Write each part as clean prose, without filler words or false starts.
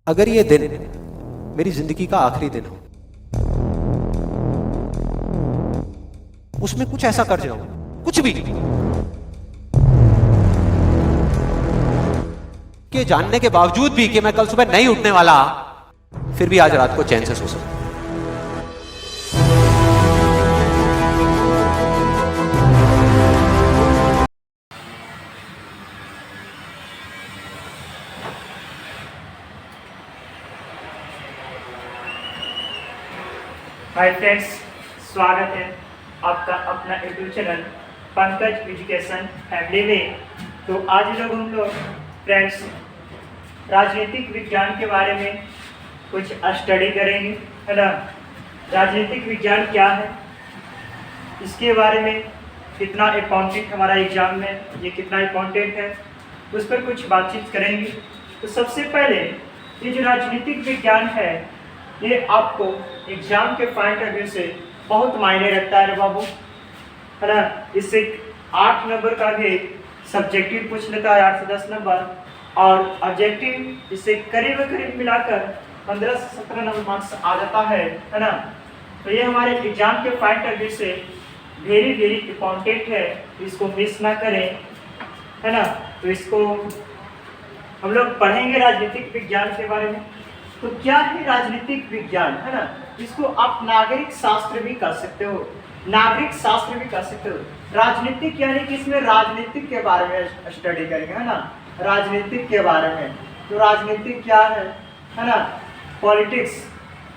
अगर ये दिन मेरी जिंदगी का आखिरी दिन हो, उसमें कुछ ऐसा कर जाऊं, कुछ भी, कि जानने के बावजूद भी कि मैं कल सुबह नहीं उठने वाला, फिर भी आज रात को चैन से सो सकूं। हाय फ्रेंड्स, स्वागत है आपका अपना YouTube channel Pankaj education family में। तो आज हम लोग फ्रेंड्स राजनीतिक विज्ञान के बारे में कुछ स्टडी करेंगे, है ना। राजनीतिक विज्ञान क्या है, इसके बारे में कितना इम्पोर्टेंट हमारा एग्जाम में ये कितना इम्पोर्टेंट है, उस पर कुछ बातचीत करेंगे। तो सबसे पहले ये जो राजनीतिक विज्ञान है ये आपको एग्जाम के पॉइंट ऑफ व्यू से बहुत मायने रखता है बाबू, है ना। इससे 8 नंबर का भी सब्जेक्टिव पूछ लेता है, 8 से 10 नंबर, और ऑब्जेक्टिव इससे करीब मिलाकर 15 से 17 नंबर मार्क्स आ जाता है ना। तो ये हमारे एग्जाम के पॉइंट ऑफ व्यू से वेरी इम्पोर्टेंट है, इसको मिस ना करें, है ना। तो इसको हम लोग पढ़ेंगे राजनीतिक विज्ञान के बारे में। तो क्या है राजनीतिक विज्ञान, है ना। इसको आप नागरिक शास्त्र भी कर सकते हो, नागरिक शास्त्र भी कर सकते हो। राजनीतिक यानी कि इसमें राजनीतिक के बारे में स्टडी करेंगे, है ना, राजनीतिक के बारे में। तो राजनीतिक क्या है ना, पॉलिटिक्स,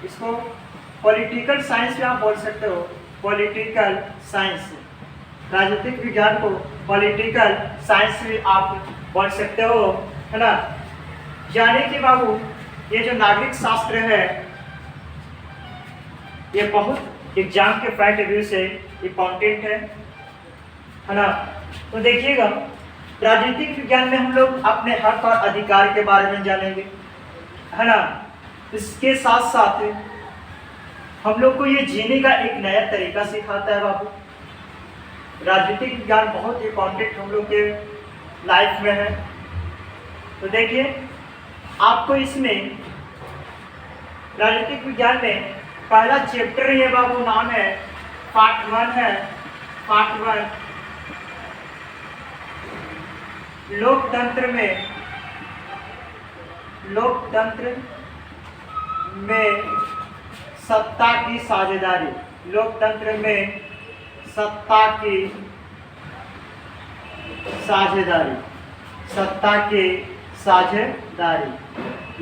इसको पॉलिटिकल साइंस भी आप बोल सकते हो, पॉलिटिकल साइंस। राजनीतिक विज्ञान को पॉलिटिकल साइंस भी आप बोल सकते हो, है ना। यानी कि बाबू ये जो नागरिक शास्त्र है ये बहुत एग्जाम के पॉइंट ऑफ व्यू से इम्पोर्टेंट है ना। तो देखिएगा राजनीतिक विज्ञान में हम लोग अपने हक और अधिकार के बारे में जानेंगे, है ना। इसके साथ साथ हम लोग को ये जीने का एक नया तरीका सिखाता है बाबू। राजनीतिक विज्ञान बहुत इम्पोर्टेंट हम लोग के लाइफ में है। तो देखिए आपको इसमें राजनीतिक विज्ञान में पहला चैप्टर ये बाबू नाम है पार्ट 1 है, पार्ट 1 लोकतंत्र में सत्ता की साझेदारी, लोकतंत्र में सत्ता की साझेदारी, सत्ता की साझेदारी,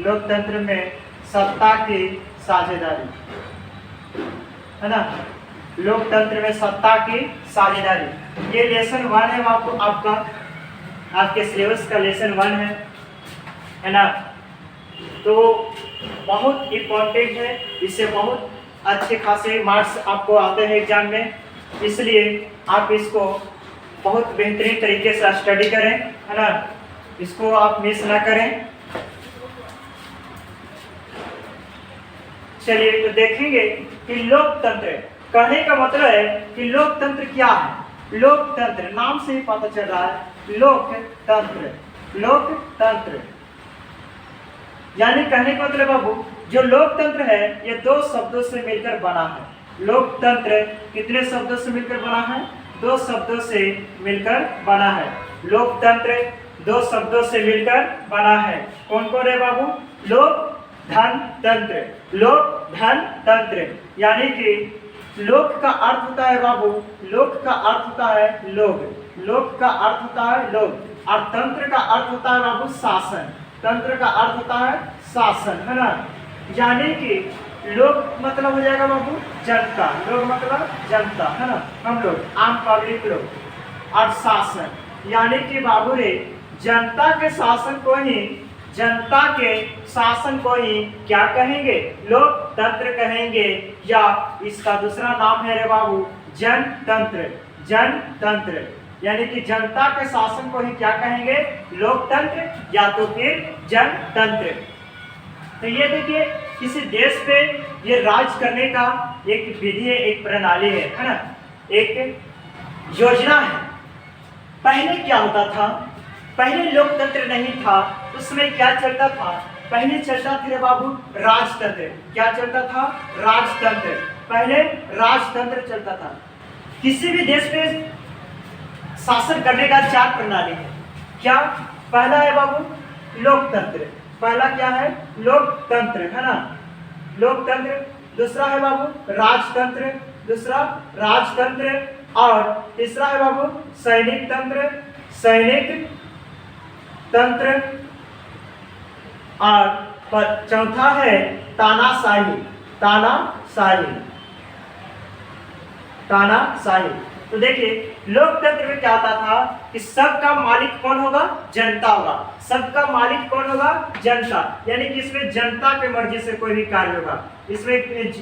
लोकतंत्र में सत्ता की साझेदारी, है ना। लोकतंत्र में सत्ता की साझेदारी ये लेसन 1 है आपको, आपके सिलेबस का लेसन 1 है ना। तो बहुत इम्पोर्टेंट है, इससे बहुत अच्छे खासे मार्क्स आपको आते हैं एग्जाम में, इसलिए आप इसको बहुत बेहतरीन तरीके से स्टडी करें, है ना। इसको आप मिस ना करें। चलिए तो देखेंगे कि लोकतंत्र कहने का मतलब है कि लोकतंत्र क्या है। लोकतंत्र नाम से ही पता चल रहा है, लोकतंत्र, लोकतंत्र यानी कहने का मतलब बाबू जो लोकतंत्र है ये 2 शब्दों से मिलकर बना है। लोकतंत्र कितने शब्दों से मिलकर बना है, 2 शब्दों से मिलकर बना है। लोकतंत्र 2 शब्दों से मिलकर बना है। कौन कौन है बाबू, लोक धन तंत्र, लोक धन तंत्र। यानी कि लोक का अर्थ होता है बाबू, लोक का अर्थ होता है लोग, लोक का अर्थ होता है लोग, और तंत्र का अर्थ होता है बाबू शासन, तंत्र का अर्थ होता है शासन, है ना। यानी कि लोग मतलब हो जाएगा बाबू जनता, लोग मतलब जनता, है ना, हम लोग आम पब्लिक लोग, और शासन यानी कि बाबू रे जनता के शासन को ही, जनता के शासन को ही क्या कहेंगे, लोकतंत्र कहेंगे, या इसका दूसरा नाम है रे बाबू जनतंत्र, जनतंत्र। यानी कि जनता के शासन को ही क्या कहेंगे, लोकतंत्र या तो फिर जनतंत्र। तो ये देखिए किसी देश पे ये राज करने का एक विधि है, एक प्रणाली है ना, एक योजना है। पहले क्या होता था, पहले लोकतंत्र नहीं था, उसमें क्या चलता था, पहले चलता थे बाबू राजतंत्र। क्या चलता था? राजतंत्र। पहले राजतंत्र चलता था। किसी भी देश पे शासन करने का 4 प्रणाली है। क्या? पहला है बाबू लोकतंत्र। पहला क्या है? लोकतंत्र, है ना, लोकतंत्र। दूसरा है बाबू राजतंत्र, दूसरा राजतंत्र। और तीसरा है बाबू सैनिक तंत्र, सैनिक तंत्र। और चौथा है तानाशाही, तानाशाही, तानाशाही। तो देखिए लोकतंत्र में क्या होता था कि सबका मालिक कौन होगा? जनता होगा। सबका मालिक कौन होगा? जनता। यानी कि इसमें जनता के मर्जी से कोई भी कार्य होगा। इसमें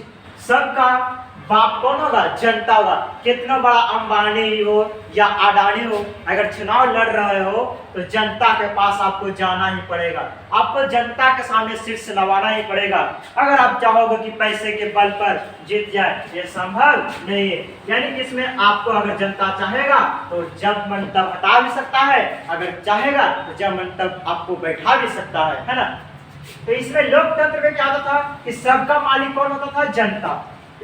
सबका बाप कौन होगा? जनता होगा। कितना बड़ा अंबानी हो या अडानी हो, अगर चुनाव लड़ रहे हो तो जनता के पास आपको जाना ही पड़ेगा। आपको जनता के सामने सिर से नवाना ही पड़ेगा। अगर आप चाहोगे कि पैसे के बल पर जीत जाए, ये संभव नहीं है। यानी कि इसमें आपको अगर जनता चाहेगा तो जब मन तब हटा भी सकता है, अगर चाहेगा तो जब मन तब आपको बैठा भी सकता है ना। तो इसमें लोकतंत्र में क्या होता था कि सबका मालिक कौन होता था? जनता।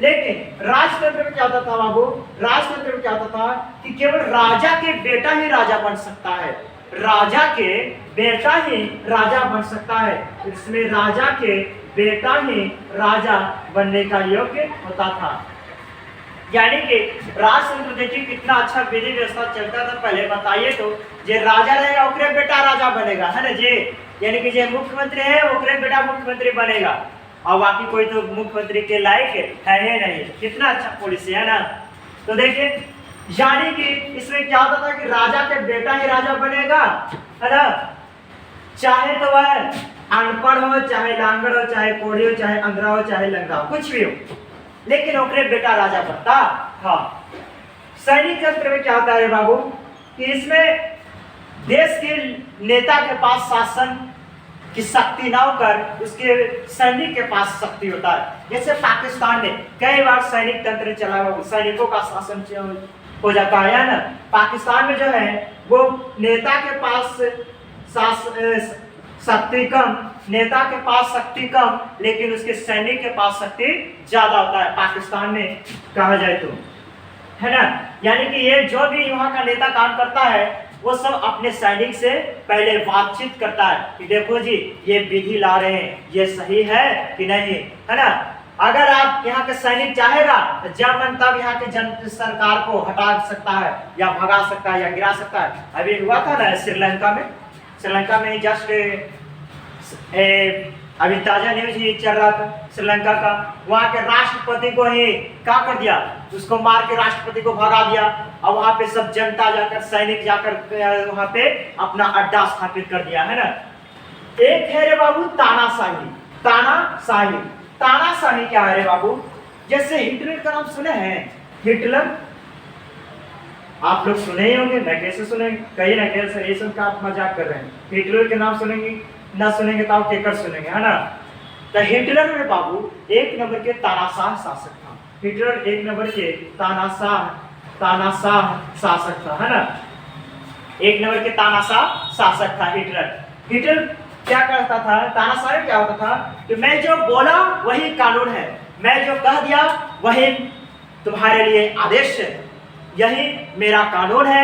लेकिन राजतंत्र में क्या होता था बाबू? राजतंत्र में क्या होता था कि केवल राजा के बेटा ही राजा बन सकता है। राजा के बेटा ही राजा बन सकता है। इसमें राजा के बेटा ही राजा बनने का योग्य होता था। यानी कि राजतंत्र देखिए कितना अच्छा विधि व्यवस्था चलता था पहले। बताइए तो जे राजा रहेगा ओकरे बेटा राजा बनेगा, है ना जी। यानी कि जो मुख्यमंत्री है ओकरे बेटा मुख्यमंत्री बनेगा, और बाकी कोई तो मुख्यमंत्री के लायक है ही नहीं। कितना अच्छा पॉलिसी है ना। तो देखिए यानी कि इसमें क्या होता था कि राजा के बेटा ही राजा बनेगा, है ना। चाहे तो वह अनपढ़ हो, चाहे लांगड़ हो, चाहे कोढ़ी हो, चाहे अंधरा हो, चाहे लंगड़ा हो, कुछ भी हो, लेकिन ओकरे बेटा राजा बनता था। सैनिक तंत्र में क्या होता है बाबू कि इसमें देश के नेता के पास शासन की शक्ति ना होकर उसके सैनिक के पास शक्ति होता है। जैसे पाकिस्तान में कई बार सैनिक तंत्र चला हुआ, सैनिकों का शासन हो जाता है ना। पाकिस्तान में जो है वो नेता के पास शक्ति कम, नेता के पास शक्ति कम, लेकिन उसके सैनिक के पास शक्ति ज्यादा होता है पाकिस्तान में कहा जाए तो, है ना। यानी कि ये जो भी वहाँ का नेता काम करता है वो सब अपने सैनिक से पहले बातचीत करता है कि देखो जी ये विधि ला रहे हैं, ये सही है कि नहीं, है ना। अगर आप यहाँ के सैनिक चाहेगा तो जब मन तब यहाँ के सरकार को हटा सकता है या भगा सकता है या गिरा सकता है। अभी हुआ था ना श्रीलंका में जस्ट अभी ताजा न्यूज ही चल रहा था श्रीलंका का। वहाँ के राष्ट्रपति को ही क्या कर दिया, उसको मार के राष्ट्रपति को भगा दिया, और वहाँ पे सब जनता जाकर, सैनिक जाकर वहाँ पे अपना अड्डा स्थापित कर दिया, है ना। एक है रे बाबू तानाशाही। तानाशाही, तानाशाही क्या है रे बाबू? जैसे हिटलर का नाम सुने हैं? हिटलर आप लोग सुने ही होंगे, मैं कैसे सुनेंगे, कहीं ना कहीं सर ये सब का आप मजाक कर रहे हैं। हिटलर के नाम सुनेंगे ना, सुनेंगे तो आप केकर सुनेंगे, है ना। तो हिटलर में बाबू 1 नंबर के तानाशाह शासक था। हिटलर 1 नंबर के तानाशाह शासक था, है ना। 1 नंबर के तानाशाह शासक था हिटलर। हिटलर क्या करता था? तानाशाह क्या होता था कि मैं जो बोला वही कानून है, मैं जो कह दिया वही तुम्हारे लिए आदेश है, यही मेरा कानून है,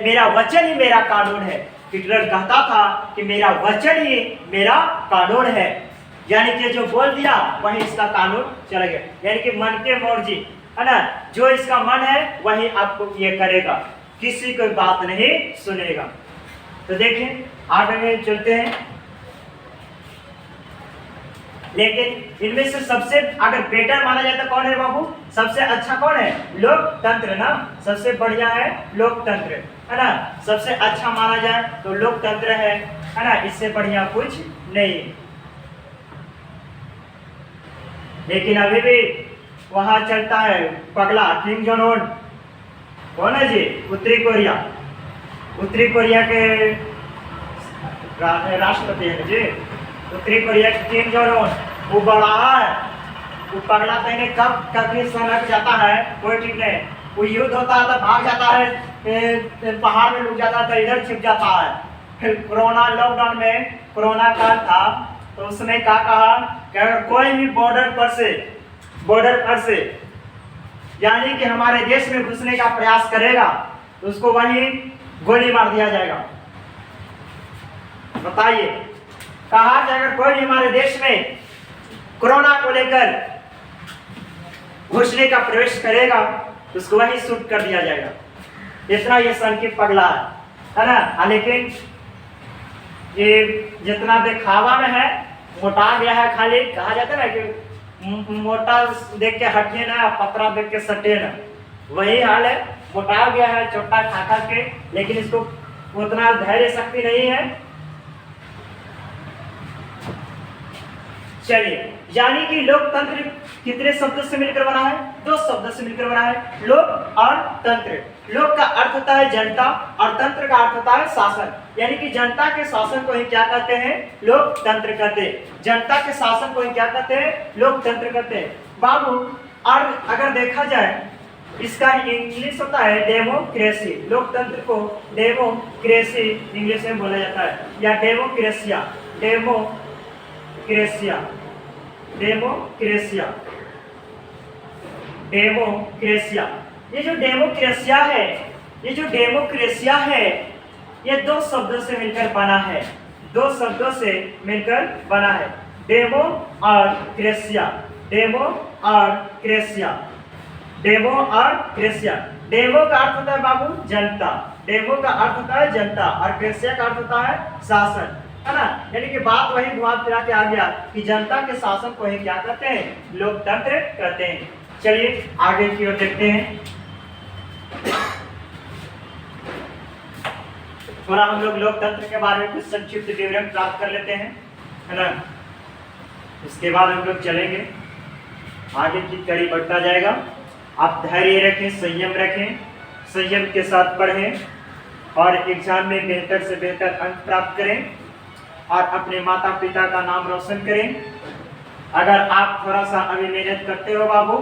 मेरा वचन ही मेरा कानून है। हिटलर कहता था कि मेरा वचन ही मेरा कानून है, यानी कि जो बोल दिया वही इसका कानून चला गया। यानी कि मन के मर्जी, है ना, जो इसका मन है वही आपको ये करेगा, किसी कोई बात नहीं सुनेगा। तो देखिए आगे चलते हैं। लेकिन इनमें से सबसे अगर बेटर माना जाए तो कौन है बाबू? सबसे अच्छा कौन है? लोकतंत्र ना, सबसे बढ़िया है लोकतंत्र, है ना। सबसे अच्छा माना जाए तो लोकतंत्र है ना, इससे बढ़िया कुछ नहीं। लेकिन अभी भी वहां चलता है पगला किम जोंग उन, कौन है जी? उत्तरी कोरिया, उत्तरी कोरिया के राष्ट्रपति है जी, उत्तरी कोरिया के किम जोंग उन। वो बड़ा है, वो पगला कहीं कब कभी सनक जाता है कोई ठीक नहीं। वो युद्ध होता है तो भाग जाता है, पहाड़ में लुक जाता है तो इधर छिप जाता है। फिर कोरोना लॉकडाउन में कोरोना काल था तो उसने क्या कहा कि अगर कोई भी बॉर्डर पर से यानी कि हमारे देश में घुसने का प्रयास करेगा तो उसको वहीं गोली मार दिया जाएगा। बताइए, कहा कि अगर कोई भी हमारे देश में कोरोना को लेकर घुसने का प्रवेश करेगा तो उसको वहीं शूट कर दिया जाएगा। इतना ये संकेत पगला है ना। लेकिन ये जितना दिखावा में है, मोटा गया है। खाली कहा जाता है ना कि मोटा देख के हटे ना, पतरा देख के सटे ना, वही हाल है। मोटा गया है छोटा खा के, लेकिन इसको उतना धैर्य शक्ति नहीं है। चलिए, यानी कि लोकतंत्र कितने शब्दों से मिलकर बना है? 2 शब्दों से मिलकर बना है, लोक और तंत्र। लोक का अर्थ होता है जनता और तंत्र का अर्थ होता है शासन। यानी कि जनता के शासन को ही क्या कहते हैं? लोकतंत्र कहते हैं। जनता के शासन को ही क्या कहते हैं? लोकतंत्र कहते हैं। बाबू, और अगर देखा जाए इसका इंग्लिश होता है डेमोक्रेसी। लोकतंत्र को डेमोक्रेसी इंग्लिश में बोला जाता है, या डेमोक्रेसिया। ये जो डेमोक्रेसिया है, ये 2 शब्दों से मिलकर बना है। 2 शब्दों से मिलकर बना है, डेमो और क्रेसिया। डेमो और क्रेसिया। डेमो का अर्थ होता है बाबू जनता। डेमो का अर्थ होता है जनता और क्रेसिया का अर्थ होता है शासन, है ना। यानी कि बात वही घुमा फिरा के आ गया कि जनता के शासन को ही क्या कहते हैं? लोकतंत्र कहते हैं। चलिए आगे की ओर देखते हैं। थोड़ा हम लोग लोकतंत्र के बारे में कुछ संक्षिप्त विवरण प्राप्त कर लेते हैं, है ना। इसके बाद हम लोग चलेंगे, आगे की कड़ी बढ़ता जाएगा। आप धैर्य रखें, संयम रखें, संयम के साथ पढ़ें और एग्जाम में बेहतर से बेहतर अंक प्राप्त करें और अपने माता पिता का नाम रोशन करें। अगर आप थोड़ा सा अभी मेहनत करते हो बाबू,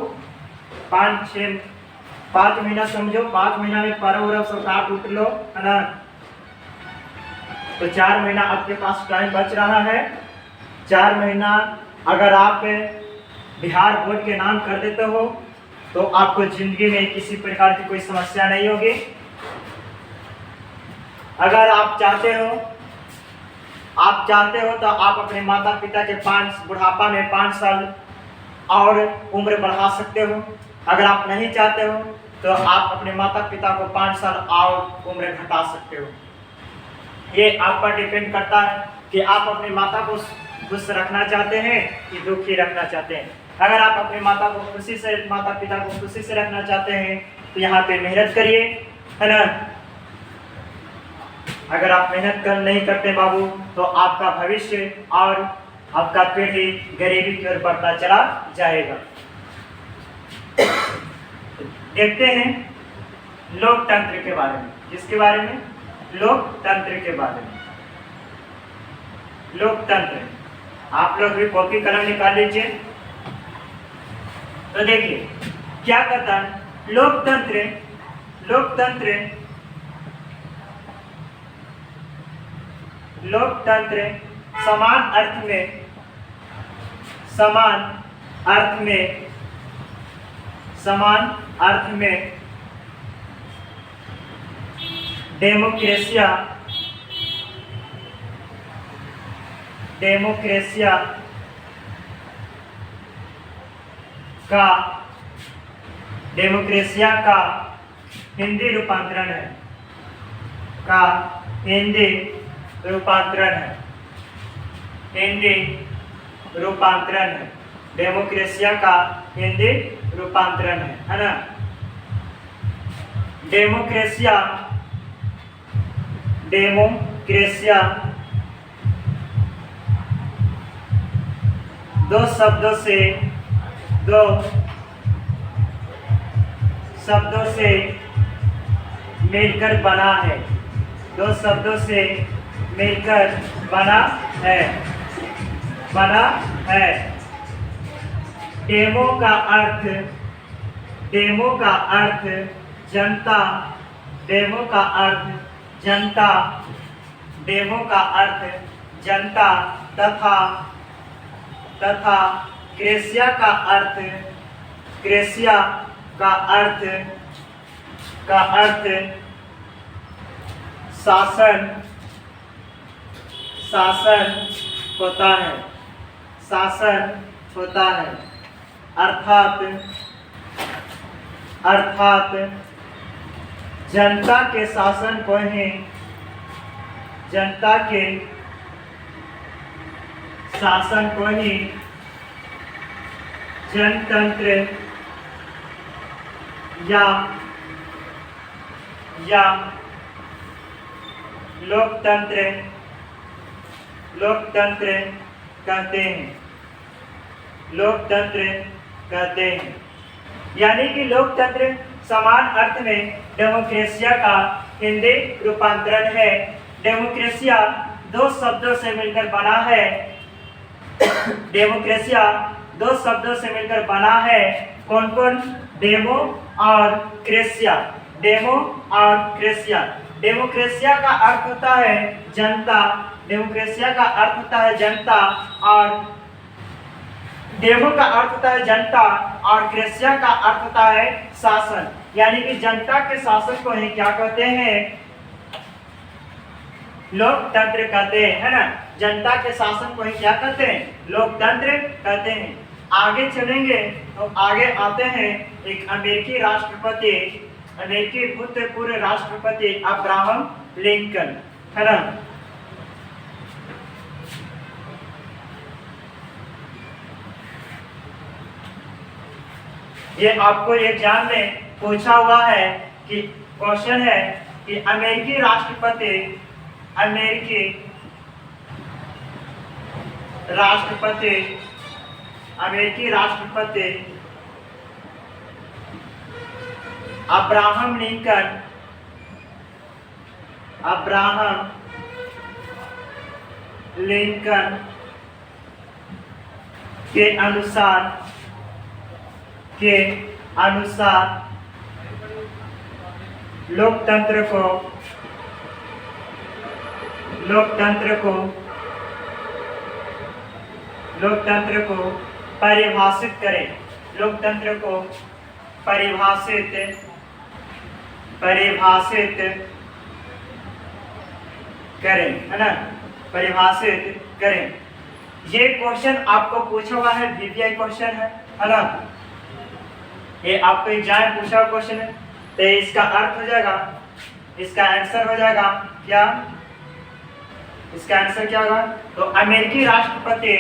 5 महीना समझो, 5 महीना में परव सब काट उठ लो, है ना, तो 4 महीना आपके पास टाइम बच रहा है। 4 महीना अगर आप बिहार बोर्ड के नाम कर देते हो तो आपको जिंदगी में किसी प्रकार की कोई समस्या नहीं होगी। अगर आप चाहते हो तो आप अपने माता पिता के बुढ़ापा में 5 साल और उम्र बढ़ा सकते हो। अगर आप नहीं चाहते हो तो आप अपने माता पिता को 5 साल और उम्र घटा सकते हो। ये आप पर डिपेंड करता है कि आप अपने माता को खुश रखना चाहते हैं कि दुखी रखना चाहते हैं। अगर आप अपने माता पिता को खुशी से रखना चाहते हैं तो यहाँ पे मेहनत करिए, है ना। अगर आप मेहनत नहीं करते बाबू तो आपका भविष्य और आपका पीढ़ी गरीबी की ओर बढ़ता चला जाएगा। देखते हैं लोकतंत्र के बारे में। किसके बारे में? लोकतंत्र के बारे में। लोकतंत्र, आप लोग भी कॉपी कलम निकाल लीजिए। तो देखिए क्या कहता है लोकतंत्र समान अर्थ में डेमोक्रेसिया का हिंदी रूपांतरण है। हिंदी रूपांतरण है। डेमोक्रेसिया का हिंदी रूपांतरण है ना। डेमोक्रेसिया 2 शब्दों से मिलकर बना है। 2 शब्दों से मिलकर बना है। डेमो का अर्थ जनता। डेमो का अर्थ जनता तथा तथा क्रेसिया का अर्थ शासन होता है अर्थात जनता के शासन को ही जनतंत्र या लोकतंत्र कहते हैं। यानी कि लोकतंत्र समान अर्थ में डेमोक्रेसिया का हिंदी रूपांतरण है। डेमोक्रेसिया दो शब्दों से मिलकर बना है। कौन कौन? डेमो और क्रेसिया। डेमोक्रेसिया का अर्थ होता है जनता। और डेमो का अर्थ होता है जनता और क्रेसिया का अर्थ होता है शासन। यानी कि जनता के शासन को ही क्या कहते हैं? लोकतंत्र कहते हैं, है ना। जनता के शासन को ही क्या कहते हैं? लोकतंत्र कहते हैं। आगे चलेंगे तो आगे आते हैं एक अमेरिकी भूतपूर्व राष्ट्रपति अब्राहम लिंकन, है ना। ये आपको एग्जाम में पूछा हुआ है कि क्वेश्चन है कि अमेरिकी राष्ट्रपति अब्राहम लिंकन के अनुसार लोकतंत्र को परिभाषित करें। है ना, परिभाषित करें। ये क्वेश्चन आपको पूछा हुआ है, VVI क्वेश्चन है ना। ये आपको एग्जाम पूछा हुआ क्वेश्चन है, तो इसका अर्थ हो जाएगा, इसका आंसर हो जाएगा क्या? इसका आंसर क्या होगा? तो अमेरिकी राष्ट्रपति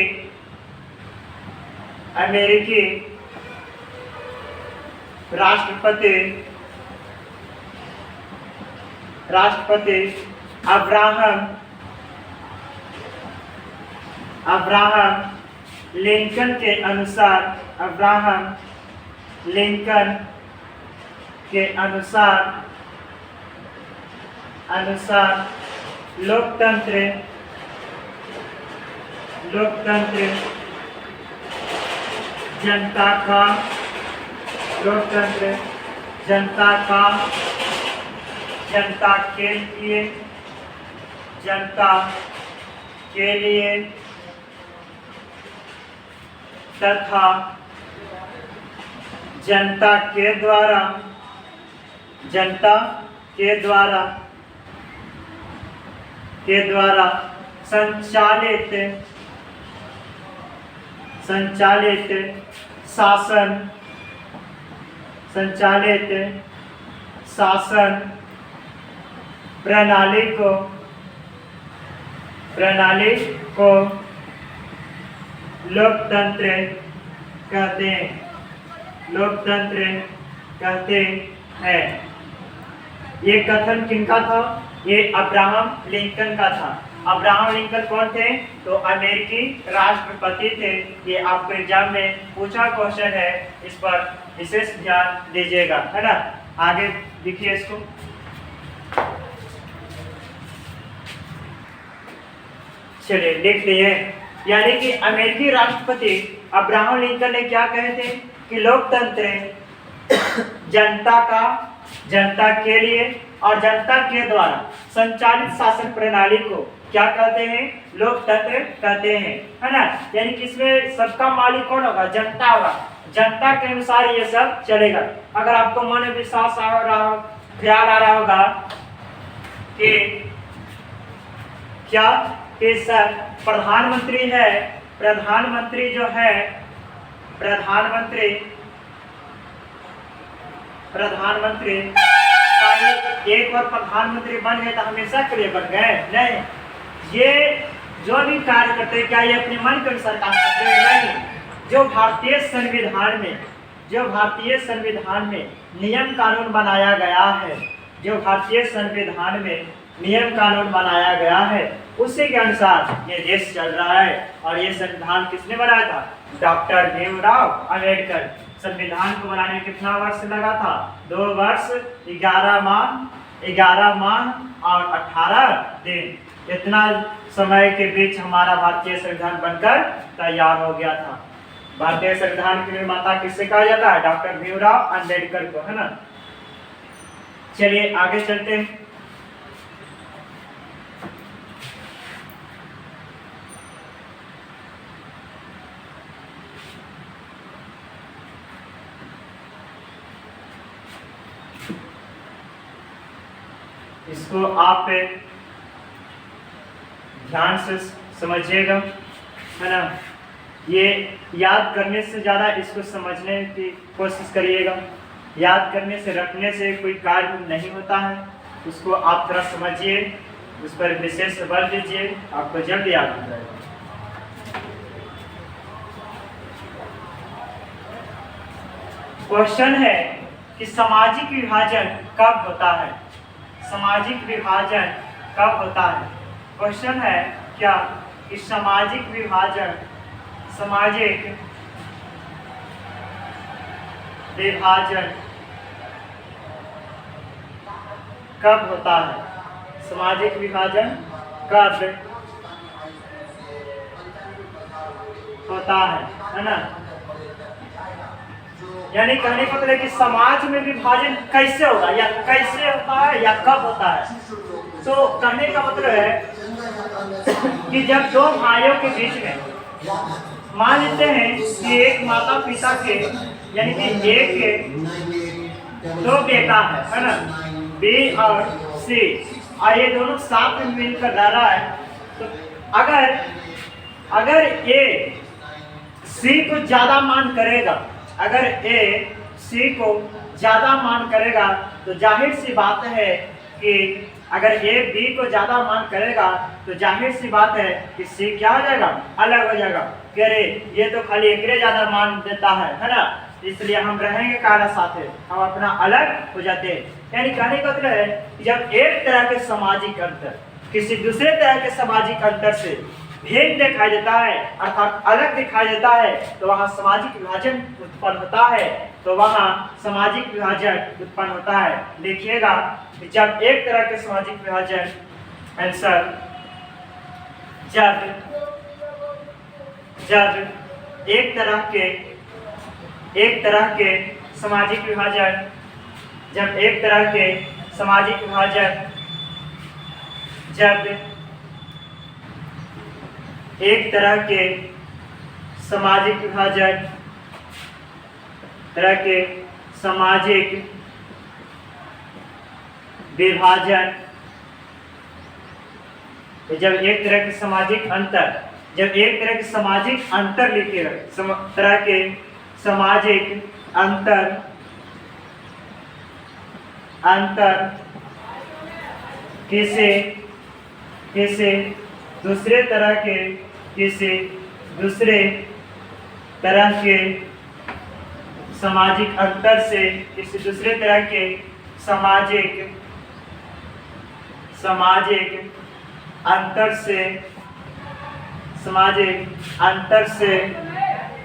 अब्राहम लिंकन के अनुसार लोकतंत्र जनता के लिए तथा जनता के द्वारा संचालित शासन प्रणाली को लोकतंत्र कहते हैं। ये कथन किनका था? ये अब्राहम लिंकन का था। अब्राहम लिंकन कौन थे? तो अमेरिकी राष्ट्रपति थे। ये आपको एग्जाम में पूछा क्वेश्चन है, इस पर विशेष ध्यान दीजिएगा, है ना। आगे देखिए इसको। चलिए देख लिए। यानी कि अमेरिकी राष्ट्रपति अब्राहम लिंकन ने क्या कहे थे कि लोकतंत्र जनता के लिए और जनता के द्वारा संचालित शासन प्रणाली को क्या कहते हैं, लोकतंत्र कहते हैं, है ना। यानी कि इसमें सबका मालिक कौन होगा, जनता होगा, जनता के अनुसार ये सब चलेगा। अगर आपको मन में विश्वास आ रहा हो, ख्याल आ रहा होगा कि क्या कि सर प्रधानमंत्री है, प्रधानमंत्री जो है, प्रधानमंत्री एक बार प्रधानमंत्री बन गए तो हमेशा के लिए बन गए नहीं। ये जो भी कार्य करते हैं क्या ये अपने मन के अनुसार काम करते हैं, नहीं। जो भारतीय संविधान में नियम कानून बनाया गया है, जो भारतीय संविधान में नियम कानून बनाया गया है उसी के अनुसार ये देश चल रहा है। और ये संविधान किसने बनाया था, डॉक्टर भीमराव अंबेडकर। संविधान को बनाने में कितना वर्ष लगा था, 2 वर्ष 11 माह और 18 दिन। इतना समय के बीच हमारा भारतीय संविधान बनकर तैयार हो गया था। भारतीय संविधान के निर्माता किससे कहा जाता है, डॉक्टर भीमराव अंबेडकर को, है ना। चलिए आगे चलते हैं। इसको आप ध्यान से समझिएगा, है ना। ये याद करने से ज़्यादा इसको समझने की कोशिश करिएगा। याद करने से, रखने से कोई कार्य नहीं होता है। उसको आप थोड़ा समझिए, उस पर विशेष बल दीजिए, आपको जल्द याद हो जाएगा। क्वेश्चन है कि सामाजिक विभाजन कब होता है, सामाजिक विभाजन कब होता है। क्वेश्चन है क्या कि सामाजिक विभाजन कब होता है, सामाजिक विभाजन कब होता है ना। यानी कहने का मतलब कि समाज में विभाजन कैसे होगा, या कैसे होता है, या कब होता है। तो कहने का मतलब है कि जब 2 भाइयों के बीच में मान लेते हैं कि एक माता पिता के, यानी कि एक के 2 बेटा है ना, बी और सी, और ये दोनों साथ में मिलकर रह रहा है। तो अगर ए सी को ज्यादा मान करेगा, अगर ए सी को ज्यादा मान करेगा तो जाहिर सी बात है कि अगर ए बी को ज्यादा मान करेगा तो जाहिर सी बात है कि सी क्या हो जाएगा, अलग हो जाएगा। कह रहे ये तो खाली एकरे ज्यादा मान देता है ना, इसलिए हम रहेंगे काला साथ है, हम अपना अलग हो जाते हैं। यानी कहने का मतलब है कि जब एक तरह के सामाजिक अंतर किसी दूसरे तरह के सामाजिक अंतर से भेद दिखाई देता है, अर्थात अलग दिखाई देता है, तो वहाँ सामाजिक विभाजन उत्पन्न होता है। तो वहाँ सामाजिक विभाजन उत्पन्न होता है। देखिएगा कि जब एक तरह के सामाजिक विभाजन, आंसर, जब एक तरह के सामाजिक विभाजन, जब एक तरह के सामाजिक विभाजन, जब एक तरह के सामाजिक विभाजन, तरह के सामाजिक विभाजन, जब एक तरह के सामाजिक अंतर, जब एक तरह के सामाजिक अंतर लिखिएगा, तरह के सामाजिक अंतर किसी दूसरे तरह के सामाजिक अंतर से, किसी दूसरे तरह के सामाजिक अंतर से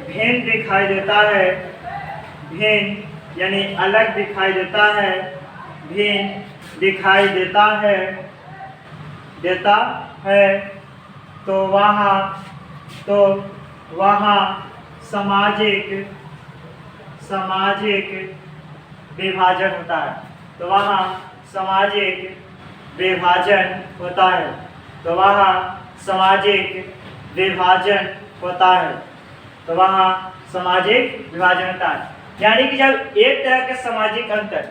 भिन्न दिखाई देता है, भिन्न यानी अलग दिखाई देता है, भिन्न दिखाई देता है, तो वहाँ सामाजिक विभाजन होता है। तो वहाँ सामाजिक विभाजन होता है। तो वहाँ सामाजिक विभाजन होता है। तो वहाँ सामाजिक विभाजन होता है। यानी कि जब एक तरह के सामाजिक अंतर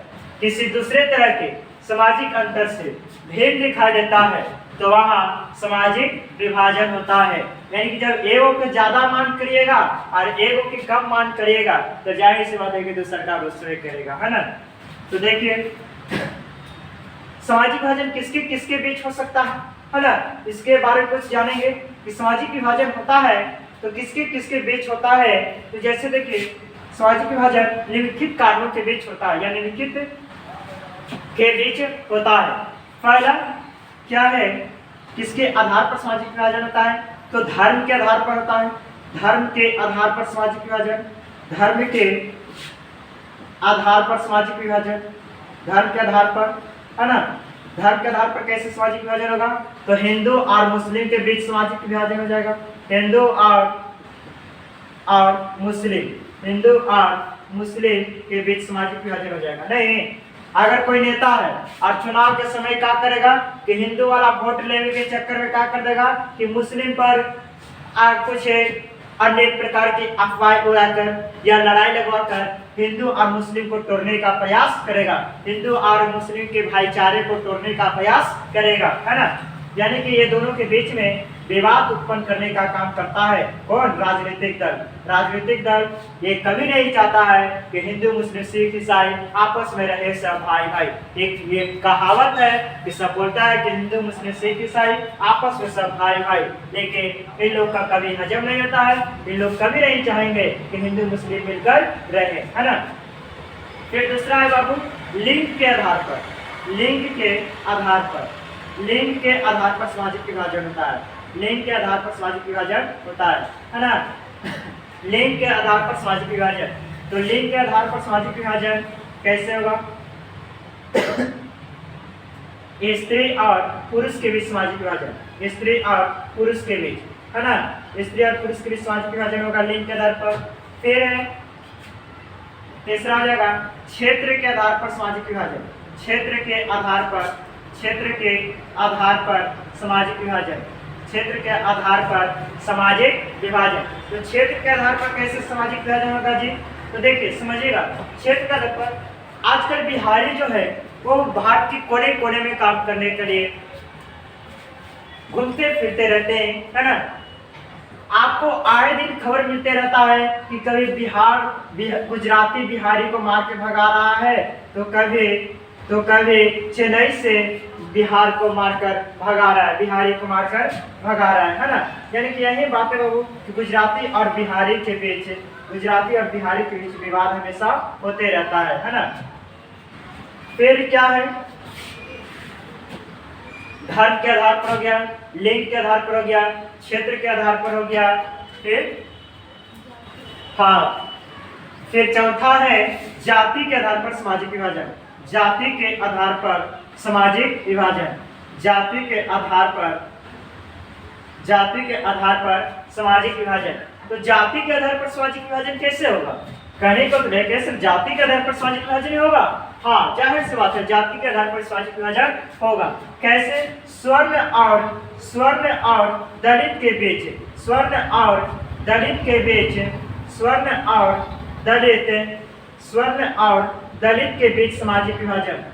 किसी दूसरे तरह के सामाजिक अंतर से भिन्न दिखाई देता है तो वहाँ सामाजिक विभाजन होता है। यानी कि जब एगो को ज्यादा मान करिएगा और एगो की कम मान करिएगा तो जाहिर सी बात है कि दूसरा का दूसरे करेगा, है ना। तो देखिए सामाजिक विभाजन किसके किसके बीच हो सकता है ना, इसके बारे में कुछ जानेंगे कि सामाजिक विभाजन होता है तो किसके किसके बीच होता है। तो जैसे देखिए सामाजिक विभाजन निम्नलिखित कारणों के बीच होता है या निम्नलिखित के बीच होता है। पहला क्या है, किसके आधार पर सामाजिक विभाजन होता है, तो धर्म के आधार पर होता है। धर्म के आधार पर सामाजिक विभाजन, धर्म के आधार पर सामाजिक विभाजन, धर्म के आधार पर, है ना। धर्म के आधार पर कैसे सामाजिक विभाजन होगा, तो हिंदू और मुस्लिम के बीच सामाजिक विभाजन हो जाएगा। हिंदू और मुस्लिम, हिंदू और मुस्लिम के बीच सामाजिक विभाजन हो जाएगा। नहीं, अगर कोई नेता है और चुनाव के समय क्या करेगा कि हिंदू वाला वोट लेने के चक्कर में क्या कर देगा कि मुस्लिम पर कुछ अन्य प्रकार की अफवाह उड़ाकर या लड़ाई लगवाकर हिंदू और मुस्लिम को तोड़ने का प्रयास करेगा, हिंदू और मुस्लिम के भाईचारे को तोड़ने का प्रयास करेगा, है ना। यानी कि ये दोनों के बीच में विवाद उत्पन्न करने का काम करता है कौन, राजनीतिक दल। राजनीतिक दल ये कभी नहीं चाहता है कि हिंदू मुस्लिम सिख ईसाई आपस में रहे सब भाई भाई। एक ये कहावत है कि सब बोलता है कि हिंदू मुस्लिम सिख ईसाई आपस में सब भाई भाई, लेकिन इन लोग का कभी हजम नहीं होता है। इन लोग कभी नहीं चाहेंगे कि हिंदू मुस्लिम मिलकर रहे, है ना। फिर दूसरा है बाबू लिंग के आधार पर। लिंग के आधार पर, लिंग के आधार पर सामाजिक विभाजन होता है। लिंग के आधार पर सामाजिक विभाजन होता है ना। लिंग के आधार पर सामाजिक विभाजन, तो लिंग के आधार पर सामाजिक विभाजन कैसे होगा, स्त्री और पुरुष के बीच सामाजिक विभाजन, स्त्री और पुरुष के बीच, है ना। स्त्री और पुरुष के बीच सामाजिक विभाजन होगा लिंग के आधार पर। फिर तीसरा हो जाएगा क्षेत्र के आधार पर सामाजिक विभाजन। क्षेत्र के आधार पर, क्षेत्र के आधार पर सामाजिक विभाजन, क्षेत्र के आधार पर सामाजिक विभाजन। तो क्षेत्र के आधार पर कैसे सामाजिक विभाजन होगा जी, तो देखिए समझिएगा। क्षेत्र के आधार पर आजकल बिहारी जो है वो भारत के कोने कोने में काम करने के लिए घूमते फिरते रहते हैं, है ना। आपको आए दिन खबर मिलते रहता है कि कभी गुजराती बिहारी को मार के भगा रहा है, तो कभी चेन्नई से बिहार को मारकर भगा रहा है, बिहारी को मारकर भगा रहा है ना। यानी कि यही बात है बाबू कि गुजराती और बिहारी के बीच, गुजराती और बिहारी के बीच विवाद हमेशा होते रहता है ना। फिर क्या है, धर्म के आधार पर हो गया, लिंग के आधार पर हो गया, क्षेत्र के आधार पर हो गया। फिर चौथा है जाति के आधार पर सामाजिक विभाजन। जाति के आधार पर सामाजिक विभाजन, जाति के आधार पर, जाति के आधार पर सामाजिक विभाजन। तो जाति के आधार पर सामाजिक विभाजन कैसे होगा, कहने को तो नहीं, सिर्फ जाति के आधार पर सामाजिक विभाजन ही होगा। हाँ, जाहिर सी बात है जाति के आधार पर सामाजिक विभाजन होगा। कैसे, स्वर्ण और दलित के बीच, स्वर्ण और दलित के बीच, स्वर्ण और दलित के बीच सामाजिक विभाजन।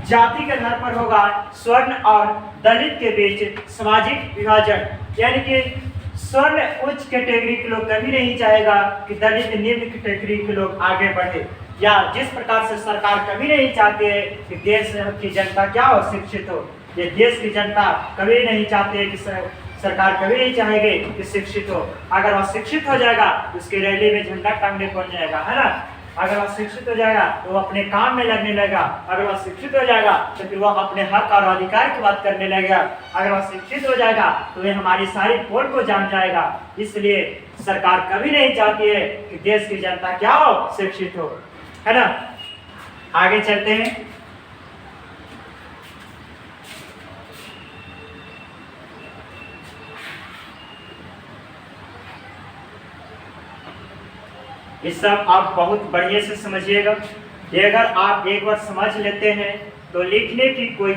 जाति के आधार पर होगा स्वर्ण और दलित के बीच सामाजिक विभाजन। यानी कि स्वर्ण उच्च कैटेगरी के लोग कभी नहीं चाहेगा कि दलित निम्न कैटेगरी के लोग आगे बढ़े, या जिस प्रकार से सरकार कभी नहीं चाहती है कि देश की जनता क्या हो, शिक्षित हो। ये देश की जनता कभी नहीं चाहती है कि सरकार कभी नहीं चाहेगी कि शिक्षित हो। अगर वह शिक्षित हो जाएगा तो उसकी रैली में झंडा टांगने पहुंच जाएगा, है ना। अगर वह शिक्षित हो जाएगा तो वह अपने काम में लगने लगेगा। अगर वह शिक्षित हो जाएगा तो फिर वह अपने हक और अधिकार की बात करने लगेगा। अगर वह शिक्षित हो जाएगा तो वह हमारी सारी पोल को जान जाएगा। इसलिए सरकार कभी नहीं चाहती है कि देश की जनता क्या हो, शिक्षित हो, है ना। आगे चलते हैं। ये सब आप बहुत बढ़िया से समझिएगा। ये अगर आप एक बार समझ लेते हैं तो लिखने की कोई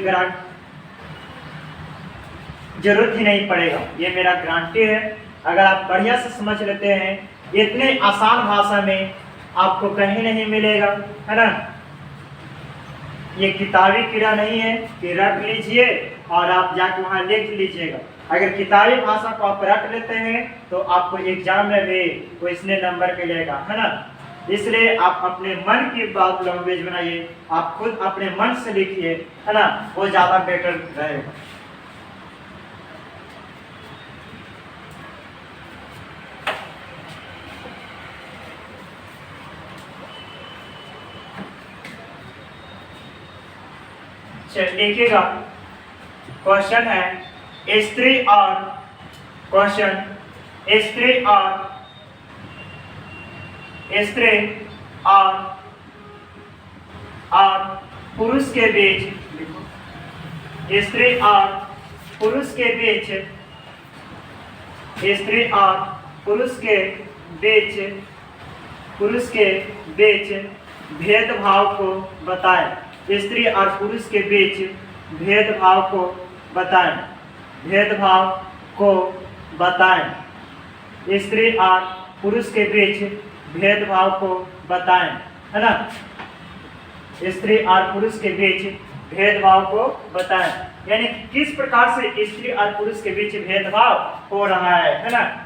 जरूरत ही नहीं पड़ेगा, ये मेरा गारंटी है। अगर आप बढ़िया से समझ लेते हैं, इतने आसान भाषा में आपको कहीं नहीं मिलेगा, है ना। ये किताबी कीड़ा नहीं है कि रट लीजिए और आप जाके वहाँ लिख लीजिएगा। अगर किताबी भाषा को आप रट लेते हैं तो आपको एग्जाम में भी वो इसने नंबर मिलेगा, है ना। इसलिए आप अपने मन की बात लैंग्वेज बनाइए, आप खुद अपने मन से लिखिए, है ना, वो ज़्यादा बेटर रहेगा। देखिएगा, क्वेश्चन है स्त्री और पुरुष के बीच, स्त्री और पुरुष के बीच, स्त्री और पुरुष के बीच भेदभाव को बताएं। स्त्री और पुरुष के बीच भेदभाव को बताएं, भेदभाव को बताएं। स्त्री और पुरुष के बीच भेदभाव को बताएं, है ना। स्त्री और पुरुष के बीच भेदभाव को बताएं, यानी किस प्रकार से स्त्री और पुरुष के बीच भेदभाव हो रहा है ना,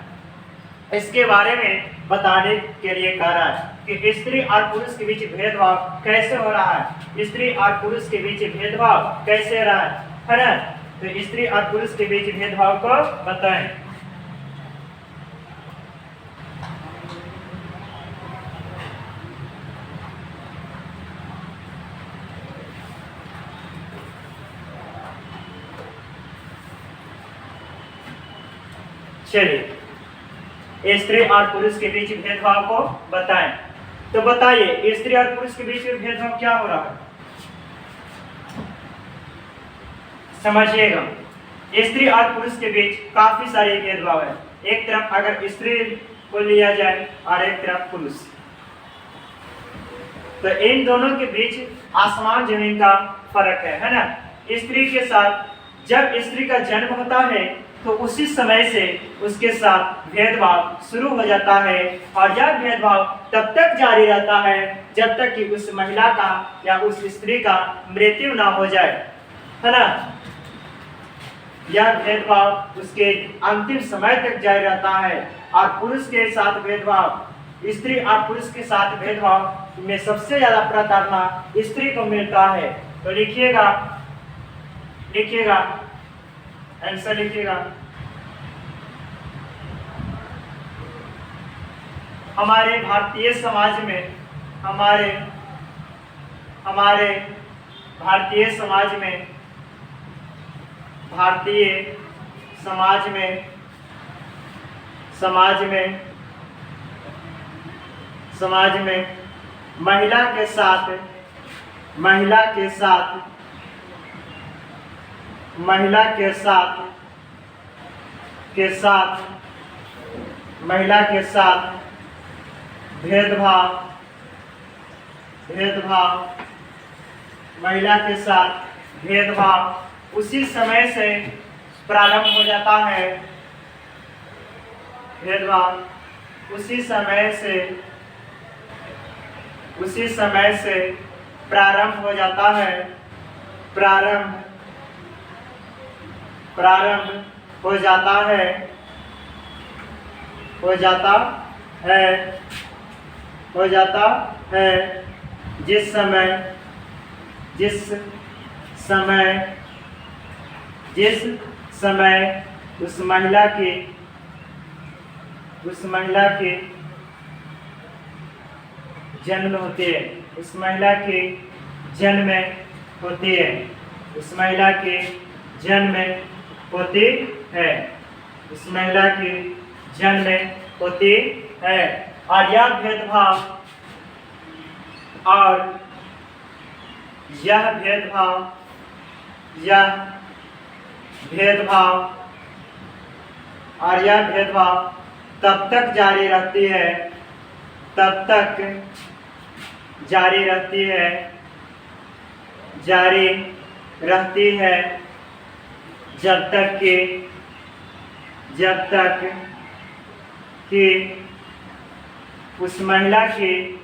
इसके बारे में बताने के लिए कह रहा है कि स्त्री और पुरुष के बीच भेदभाव कैसे हो रहा है, स्त्री और पुरुष के बीच भेदभाव कैसे हो रहा है ना। तो स्त्री और पुरुष के बीच भेदभाव को बताएं। चलिए, स्त्री और पुरुष के बीच भेदभाव को बताएं। तो बताइए, स्त्री और पुरुष के बीच में भेदभाव क्या हो रहा है, समझिएगा। स्त्री और पुरुष के बीच काफी सारे भेदभाव है। एक तरफ अगर स्त्री को लिया जाए और एक तरफ पुरुष, तो इन दोनों के बीच आसमान जमीन का फर्क है ना। स्त्री के साथ जब स्त्री का जन्म होता है तो उसी समय से उसके साथ भेदभाव शुरू हो जाता है, और यह भेदभाव तब तक जारी रहता है जब तक कि उस महिला का या उस स्त्री का मृत्यु ना हो जाए, है ना। यह भेदभाव उसके अंतिम समय तक जारी रहता है। और पुरुष के साथ भेदभाव, स्त्री और पुरुष के साथ भेदभाव में सबसे ज्यादा प्रताड़ना स्त्री को मिलता है। तो लिखिएगा, आंसर लिखिएगा। हमारे भारतीय समाज में, हमारे भारतीय समाज में महिला के साथ भेदभाव उसी समय से प्रारंभ हो जाता है। भेदभाव उसी समय से प्रारंभ हो जाता है, प्रारंभ हो जाता है जिस समय उस महिला के जन्म होते हैं, उस महिला के जन्म होती है, उस महिला के जन्म होती है, उस महिला की जन्म होती है। और यह भेदभाव तब तक जारी रहती है जब तक कि जब तक कि उस महिला के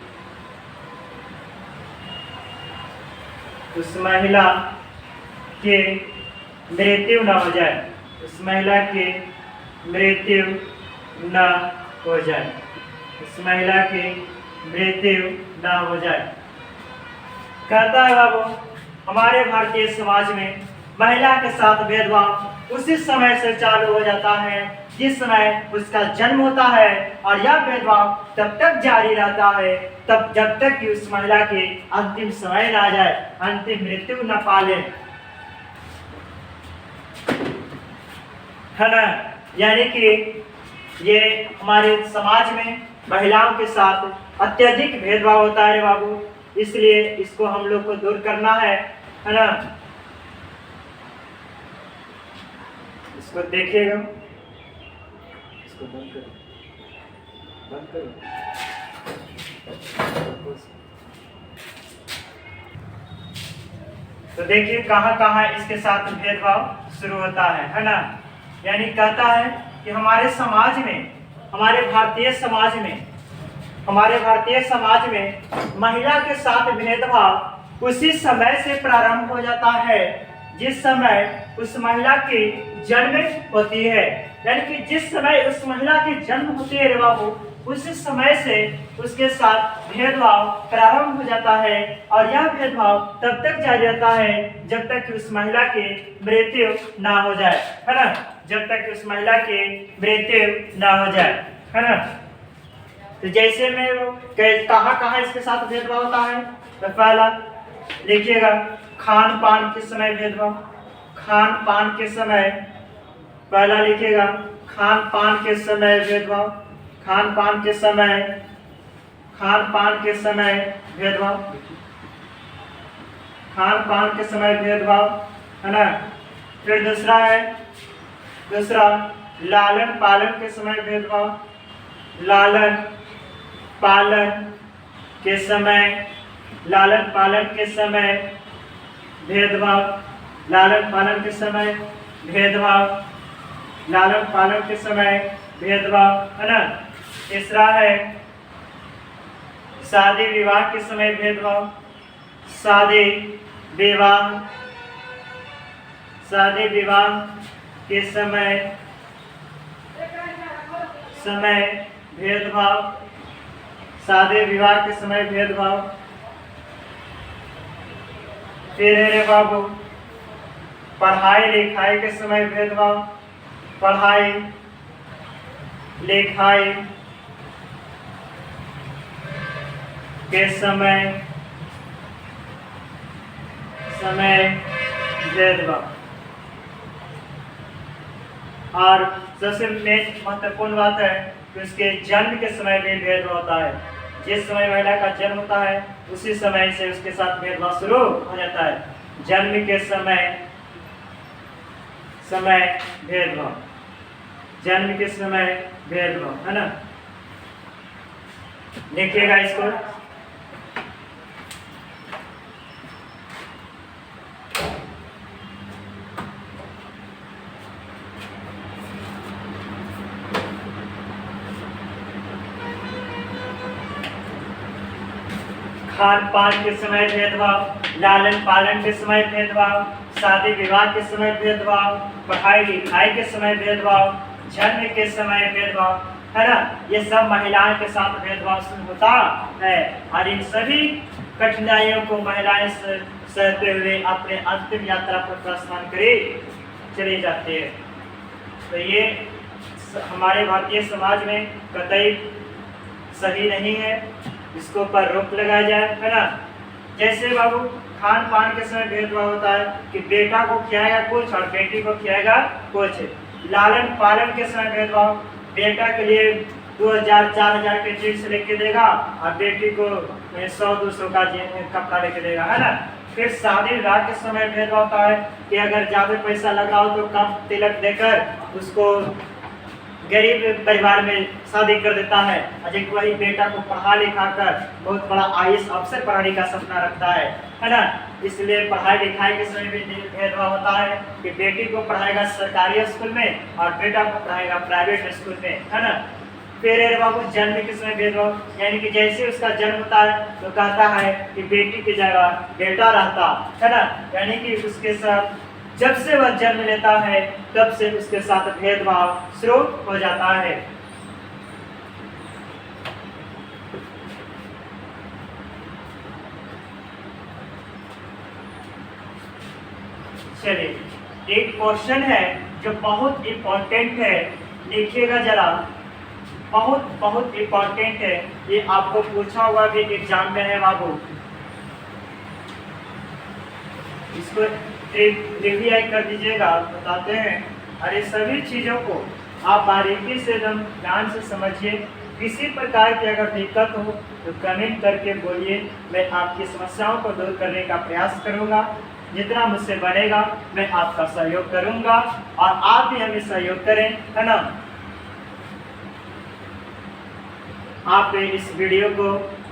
मृत्यु न हो जाए, उस महिला की मृत्यु न हो जाए, उस महिला की मृत्यु न हो जाए। कहता है बाबू, हमारे भारतीय समाज में महिला के साथ भेदभाव उसी समय से चालू हो जाता है जिस समय उसका जन्म होता है, और यह भेदभाव तब तक जारी रहता है तब जब तक कि उस महिला के अंतिम समय ना जाए, अंतिम मृत्यु न पाले, है ना। यानी कि ये हमारे समाज में महिलाओं के साथ अत्यधिक भेदभाव होता है बाबू, इसलिए इसको हम लोग को दूर करना है ना। इसको देखिएगा, इसको बंद करो, बंद करो। तो देखिए कहाँ कहाँ इसके साथ भेदभाव शुरू होता है ना। यानी कहता है कि हमारे समाज में, हमारे भारतीय समाज में महिला के साथ भेदभाव उसी समय से प्रारंभ हो जाता है जिस समय उस महिला की जन्म होती है। यानी कि जिस समय उस महिला की जन्म होती है रे बाबू, उसी समय से उसके साथ भेदभाव प्रारंभ हो जाता है, और यह भेदभाव तब तक जारी रहता है जब तक कि उस महिला की मृत्यु ना हो जाए, है ना। जब तक उस महिला की मृत्यु ना हो जाए, है ना। तो जैसे में कहाँ कहाँ इसके साथ भेदभाव होता है, तो पहला देखिएगा, खान पान के समय भेदभाव, खान पान के समय, पहला लिखिएगा खान पान के समय भेदभाव, खान पान के समय, खान पान के समय भेदभाव, खान पान के समय भेदभाव, है ना। फिर दूसरा लालन पालन के समय भेदभाव, लालन पालन के समय, लालन पालन के समय भेदभाव, लालन पालन के समय भेदभाव, लालन पालन के समय भेदभाव, है ना। तीसरा है शादी विवाह के समय भेदभाव, शादी विवाह के समय भेदभाव, शादी विवाह के समय भेदभाव। फिर है रे बाबू पढ़ाई लिखाई के समय भेदभाव, पढ़ाई लिखाई के समय भेदभाव। और सबसे महत्वपूर्ण बात है कि उसके जन्म के समय भी भेदभाव होता है। जिस समय महिला का जन्म होता है उसी समय से उसके साथ भेदभाव शुरू हो जाता है। जन्म के समय भेदभाव, जन्म के समय भेदभाव, है ना। देखिएगा इसको, खान पान के समय भेदभाव, लालन पालन के समय भेदभाव, शादी विवाह के समय भेदभाव, पढ़ाई लिखाई के समय भेदभाव, जन्म के समय भेदभाव, है ना। ये सब महिलाओं के साथ भेदभाव होता है, और इन सभी कठिनाइयों को महिलाएं सहते हुए अपने अंतिम यात्रा पर प्रस्थान करे चले जाते हैं। तो ये हमारे भारतीय समाज में कतई सही नहीं है, इसको पर रोक लगाया जाए, है ना। जैसे बाबू खान पान के समय भेदभाव होता है कि बेटा को खिलाएगा कुछ और बेटी को खिलाएगा कुछ। लालन पालन के समय भेदभाव, बेटा के लिए 2000-4000 के चीज लेके देगा और बेटी को 100-200 का कपड़ा लेके देगा, है ना। फिर शादी विवाह के समय भेदभाव होता है कि अगर ज्यादा पैसा लगाओ तो कम तिलक देकर उसको गरीब परिवार में शादी कर देता है, अजय वही बेटा को पढ़ा लिखा कर बहुत बड़ा आईएएस अफसर बनाने का सपना रखता है ना। इसलिए पढ़ाई लिखाई के समय भी भेदभाव होता है कि बेटी को पढ़ाएगा सरकारी स्कूल में और बेटा को पढ़ाएगा प्राइवेट स्कूल में, है ना। फिर बाबू जन्म के समय भेदभाव, यानी कि जैसे उसका जन्म होता है तो कहता है कि बेटी की जगह बेटा रहता है ना, यानी कि उसके साथ जब से वह जन्म लेता है तब से उसके साथ भेदभाव शुरू हो जाता है। चलिए, एक क्वेश्चन है जो बहुत इंपॉर्टेंट है, देखिएगा जरा, बहुत बहुत इंपॉर्टेंट है, ये आपको पूछा हुआ भी एग्जाम में है बाबू। इसको रिवाइज कर दीजिएगा, बताते हैं। अरे सभी चीज़ों को आप बारीकी से एकदम ध्यान से समझिए। किसी प्रकार की अगर दिक्कत हो तो कमेंट करके बोलिए, मैं आपकी समस्याओं को दूर करने का प्रयास करूंगा। जितना मुझसे बनेगा मैं आपका सहयोग करूंगा और आप भी हमें सहयोग करें, है ना। आप इस वीडियो को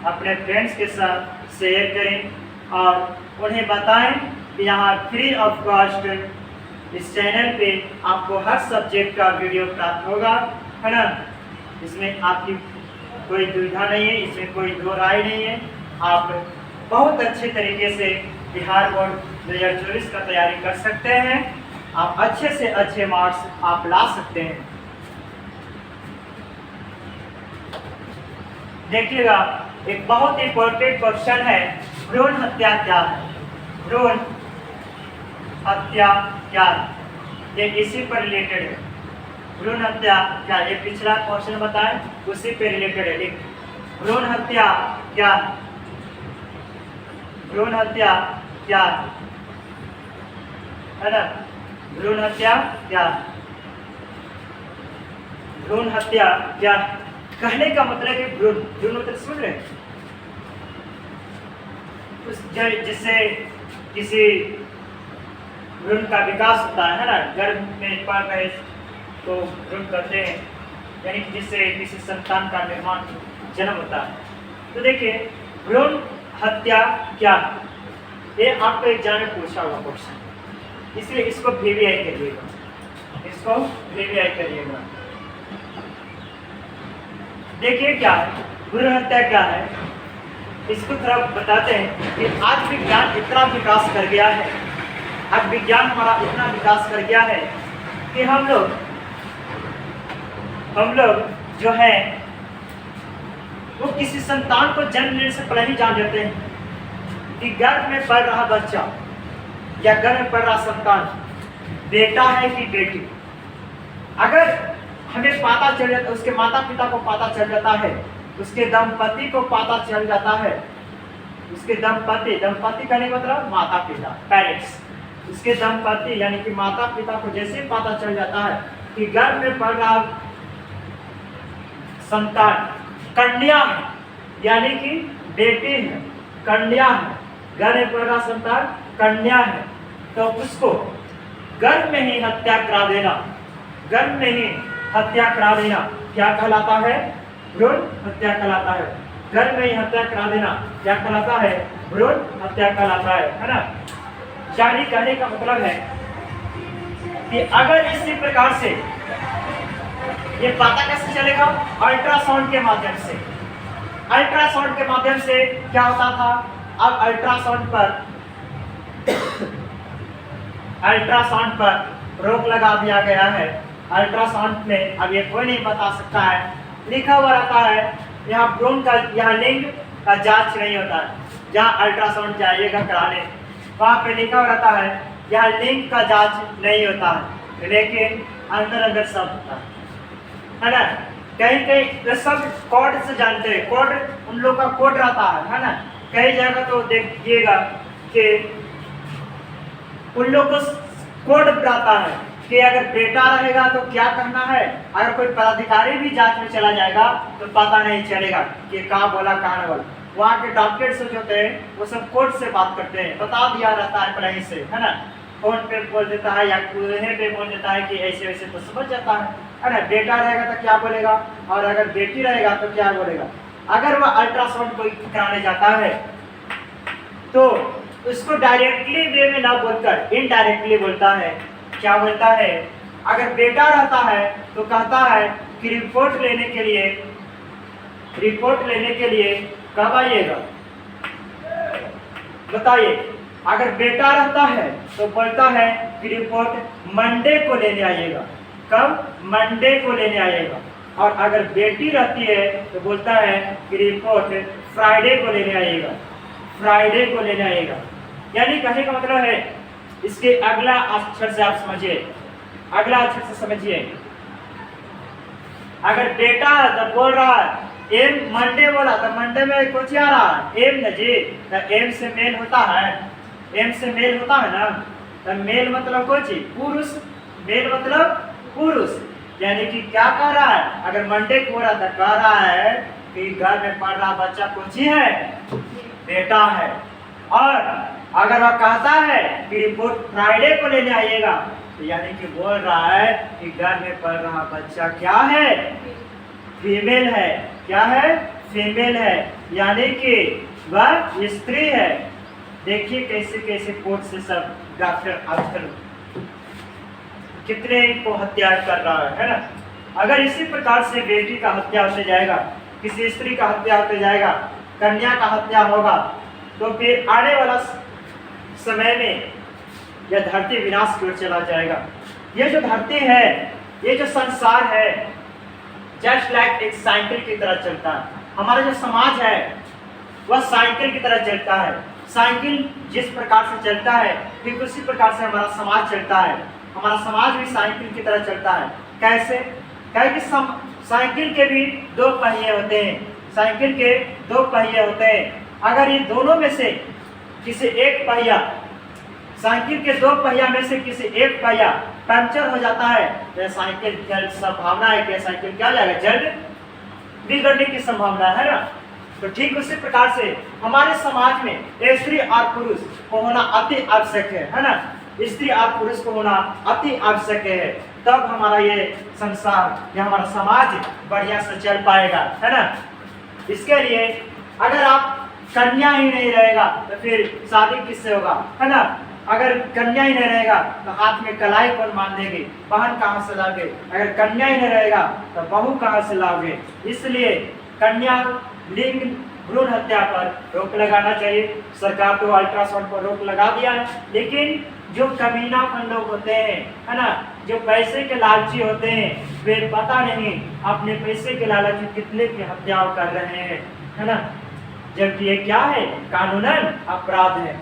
अपने फ्रेंड्स के साथ शेयर करें और उन्हें बताएं कि यहाँ फ्री ऑफ कॉस्ट इस चैनल पे आपको हर सब्जेक्ट का वीडियो प्राप्त होगा, है ना। इसमें आपकी कोई दुविधा नहीं है, इसमें कोई दो राय नहीं है। आप बहुत अच्छे तरीके से बिहार बोर्ड 2024 का तैयारी कर सकते हैं। आप अच्छे से अच्छे मार्क्स आप ला सकते हैं। देखिएगा, एक बहुत इंपॉर्टेंट क्वेश्चन है, भ्रूण हत्या क्या है? भ्रूण हत्या क्या है? ये इसी पर रिलेटेड है। भ्रूण हत्या क्या, ये पिछला क्वेश्चन बताएं, उसी पे रिलेटेड है। एक भ्रूण हत्या क्या है? भ्रूण हत्या क्या है ना? भ्रूण हत्या क्या? भ्रूण हत्या क्या? कहने का मतलब कि भ्रूण मतलब समझ रहे हैं, जिससे किसी भ्रूण का विकास होता है ना, गर्भ में पल रहे तो भ्रूण कहते हैं, यानी कि जिससे किसी संतान का निर्माण जन्म होता है। तो देखिए, भ्रूण हत्या क्या है, ये आपको एग्जाम में पूछा हुआ क्वेश्चन, इसलिए इसको VVI करिएगा, इसको VVI करिएगा। देखिए क्या है भ्रूण हत्या क्या है, इसको थोड़ा बताते हैं कि आज विज्ञान इतना विकास कर गया है, आज विज्ञान हमारा इतना विकास कर गया है कि हम लोग जो है वो किसी संतान को जन्म लेने से पहले ही जान जाते हैं कि गर्भ में पल रहा बच्चा या गर्भ में पल रहा संतान बेटा है कि बेटी। अगर हमें पता चल जाता, उसके माता पिता को पता चल जाता है, उसके दंपति को पता चल जाता है, उसके दंपति कहने का मतलब माता पिता, पेरेंट्स, उसके दंपति यानी कि माता पिता को जैसे पता चल जाता है कि गर्भ में पल रहा संतान कन्या है, यानी कि बेटी है, कन्या है, गर्भ में पल रहा संतान कन्या है, तो उसको गर्भ में ही हत्या करा देना, गर्भ में ही हत्या करा देना क्या कहलाता है? भ्रूण हत्या कहलाता है। गर्भ में ही हत्या करा देना क्या कहलाता है? भ्रूण हत्या कहलाता है ना। यानी कहने का मतलब है कि अगर इसी प्रकार से ये पता कैसे चलेगा? अल्ट्रासाउंड के माध्यम से। अल्ट्रासाउंड के माध्यम से क्या होता था? अब अल्ट्रासाउंड पर रोक लगा दिया गया है। अल्ट्रासाउंड में अब ये कोई नहीं बता सकता है, लिखा हुआ रहता है यहाँ भ्रूण का, यहाँ लिंग का जांच नहीं होता है। जहाँ अल्ट्रासाउंड जाइएगा कराने वहाँ पे लिखा हुआ रहता है यहाँ लिंग का जांच नहीं होता है, लेकिन अंदर सब होता है ना। कहीं कहीं सब कोड से जानते हैं, कोड उन लोग का कोड रहता है ना। कई जगह तो देखिएगा कि उन लोग को कोड रहता है कि अगर बेटा रहेगा तो क्या करना है, अगर कोई पदाधिकारी भी जांच में चला जाएगा तो पता नहीं चलेगा कि कहाँ बोला कहाँ बोला। वहाँ के डॉक्टर से जो होते हैं वो सब कोर्ट से बात करते हैं, बता दिया रहता है पहले से, है ना। फोन पे बोल देता है या कहीं पे बोल देता है कि ऐसे वैसे तो समझ जाता है। है ना, बेटा रहेगा तो क्या बोलेगा, और अगर बेटी रहेगा तो क्या बोलेगा। अगर वह अल्ट्रासाउंड कोई कराने जाता है तो उसको डायरेक्टली वे में ना बोलकर इनडायरेक्टली बोलता है। क्या बोलता है, अगर बेटा रहता है तो कहता है कि रिपोर्ट लेने के लिए कब आइएगा, बताइए। अगर बेटा रहता है तो बोलता है कि रिपोर्ट मंडे को लेने आइएगा। कब, मंडे को लेने आइएगा। और अगर बेटी रहती है तो बोलता है कि रिपोर्ट फ्राइडे को लेने आइएगा, फ्राइडे को लेने आइएगा। यानी कहने का मतलब है, इसके अगला अक्षर से आप समझिए, अगला अक्षर से समझिए। अगर बेटा तो बोल रहा है एम, मंडे बोला तो मंडे में कुछ आ रहा है एम न जी, तो एम से मेल होता है, एम से मेल होता है ना, तो मेल मतलब कुछ पुरुष, मेल मतलब पुरुष। यानी कि क्या कह रहा है, अगर मंडे को हो रहा तो कह रहा है कि घर में पढ़ रहा बच्चा कुछ ही है, बेटा है। और अगर वह कहता है कि रिपोर्ट फ्राइडे को लेने आइएगा, तो यानी कि बोल रहा है कि घर में पढ़ रहा बच्चा क्या है, फीमेल है। क्या है, फीमेल है, यानी कि वह स्त्री है। देखिए कैसे कैसे कोर्ट से सब डॉक्टर आजकल कितने को हत्या कर रहा है ना। अगर इसी प्रकार से बेटी का हत्या होते जाएगा, किसी स्त्री का हत्या होते जाएगा, कन्या का हत्या होगा, तो फिर आने वाला समय में यह धरती विनाश की ओर चला जाएगा। ये जो धरती है, ये जो संसार है, जस्ट लाइक एक साइकिल की तरह चलता है। हमारा जो समाज है वह साइकिल की तरह चलता है। साइकिल जिस प्रकार से चलता है ठीक उसी प्रकार से हमारा समाज चलता है। हमारा समाज भी साइकिल की तरह चलता है। कैसे, क्योंकि साइकिल के भी दो पहिए होते हैं, साइकिल के दो पहिए होते हैं। अगर ये दोनों में से किसी एक पहिया, साइकिल के दो पहिया में से किसी एक पहिया पंक्चर हो जाता है तो साइकिल जल्द, संभावना है कि साइकिल क्या जाएगा, जल्द बिगड़ने की संभावना है ना। तो ठीक उसी प्रकार से हमारे समाज में स्त्री और पुरुष को होना अति आवश्यक है ना। स्त्री और पुरुष को होना अति आवश्यक है, तब हमारा ये संसार या हमारा समाज बढ़िया से चल पाएगा, है ना। इसके लिए अगर आप कन्या ही नहीं रहेगा तो फिर शादी किससे होगा, है ना। अगर कन्या ही नहीं रहेगा तो हाथ में कलाई कौन बांध देगी, बहन कहाँ से लाओगे। अगर कन्या ही नहीं रहेगा तो बहू कहाँ से लाओगे। इसलिए कन्या लिंग भ्रूण हत्या पर रोक लगाना चाहिए। सरकार तो अल्ट्रासाउंड पर रोक लगा दिया है, लेकिन जो कमीनापन लोग होते हैं, है ना, जो पैसे के लालची होते हैं, वे पता नहीं अपने पैसे के लालच में कितने की हत्याएं कर रहे हैं, है ना। जबकि ये क्या है, कानूनन अपराध है।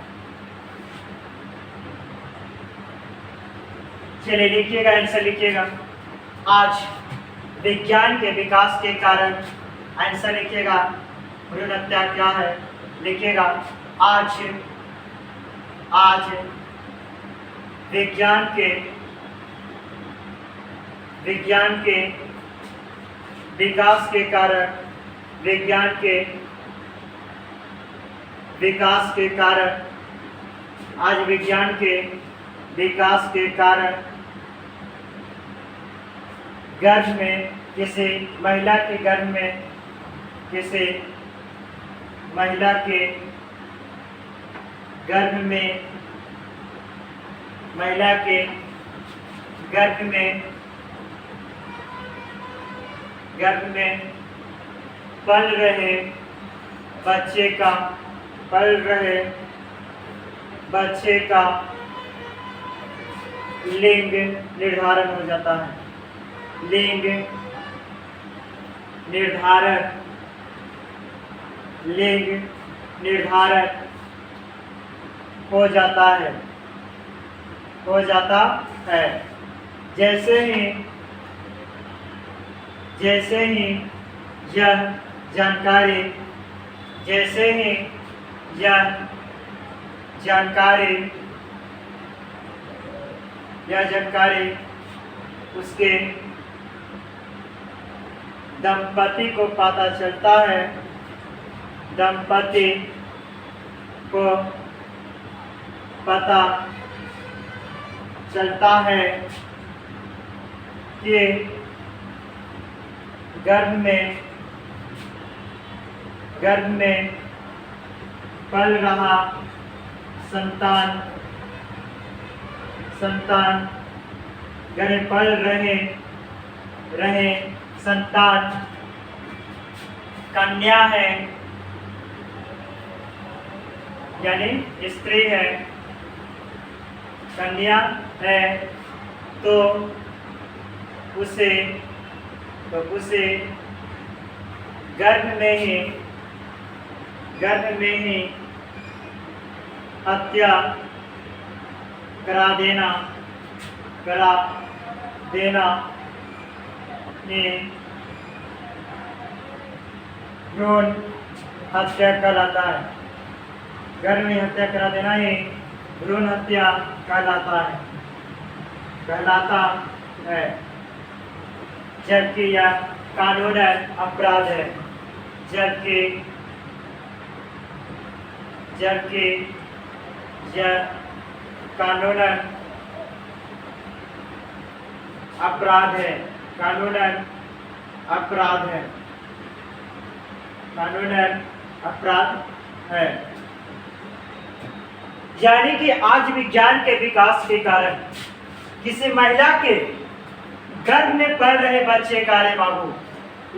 चलिए लिखिएगा, आंसर लिखिएगा। आज विज्ञान के विकास के कारण, आंसर लिखिएगा, भ्रूण हत्या क्या है, लिखिएगा। आज विज्ञान के विकास के कारण, विज्ञान के विकास के कारण, आज विज्ञान के विकास के कारण गर्भ में किसी महिला के गर्भ में, किसी महिला के गर्भ में, महिला के गर्भ में पल रहे बच्चे का लिंग निर्धारण हो जाता है। लिंग निर्धारण हो जाता है। जैसे ही यह जानकारी उसके दंपति को पता चलता है, दंपति को पता चलता है कि गर्भ में पल रहा संतान गर्भ पल रहे संतान कन्या है यानी स्त्री है, कन्या है तो उसे गर्भ में ही हत्या करा देना ये भ्रूण हत्या कहलाता है। गर्भ में हत्या करा देना ही भ्रूण हत्या कहलाता है, जबकि यह कानूनन अपराध है, जबकि यह कानूनन अपराध है। यानी कि आज विज्ञान के विकास के कारण किसी महिला के गर्भ में पल रहे बच्चे का बाबू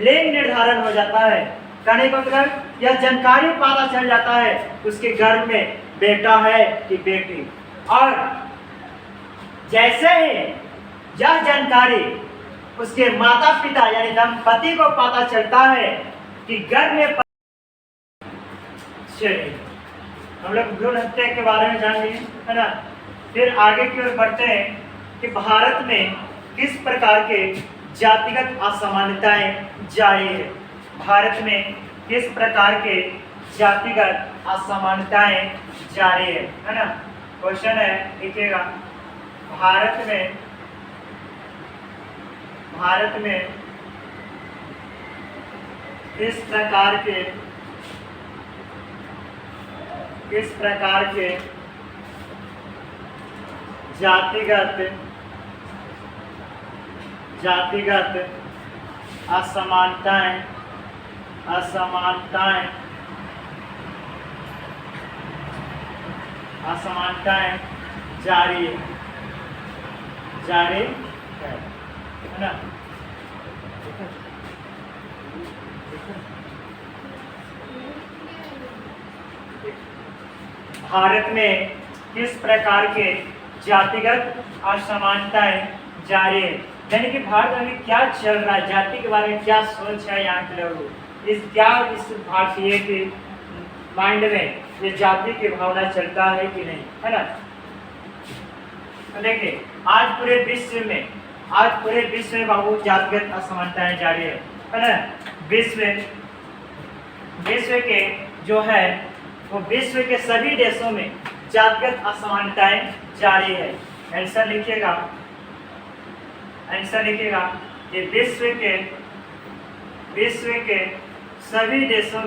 लिंग निर्धारण हो जाता है। कहने का मतलब यह जानकारी पता चल जाता है उसके गर्भ में बेटा है कि बेटी, और जैसे ही यह जानकारी उसके माता पिता यानी दंपति को पता चलता है कि गर्भ में हम लोग भ्रूण हत्या के बारे में जान लिए है ना। फिर आगे की ओर बढ़ते हैं कि भारत में किस प्रकार के जातिगत असमानताएं जारी है। भारत में किस प्रकार के जातिगत असमानताएं जारी है ना। क्वेश्चन है, देखिएगा, भारत में किस प्रकार के जातिगत असमानताएं जारी है ना। भारत में किस प्रकार के जातिगत असमानताएं जारी है, यानी कि भारत में क्या चल रहा है, जाति के बारे में क्या सोच है यहाँ के लोगों, इस भारतीय के माइंड में ये जाति की भावना चलता है कि नहीं, है ना। तो देखिए, आज पूरे विश्व में बाबू जातिगत असमानताएं जारी है ना। विश्व के जो है वो विश्व के सभी देशों में जातिगत असमानताएं जारी है। आंसर लिखिएगा कि विश्व के सभी देशों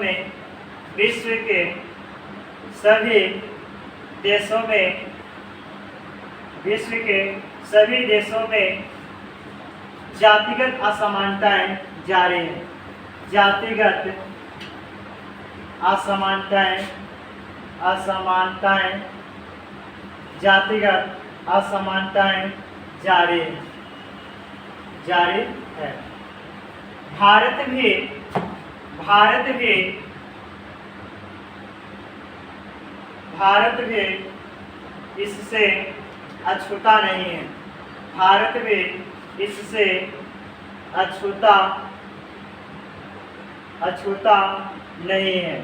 में जातिगत असमानताएं जारी है। जातिगत असमानताएं जारी है। भारत भी इससे अछूता नहीं है। भारत भी इससे अछूता नहीं है।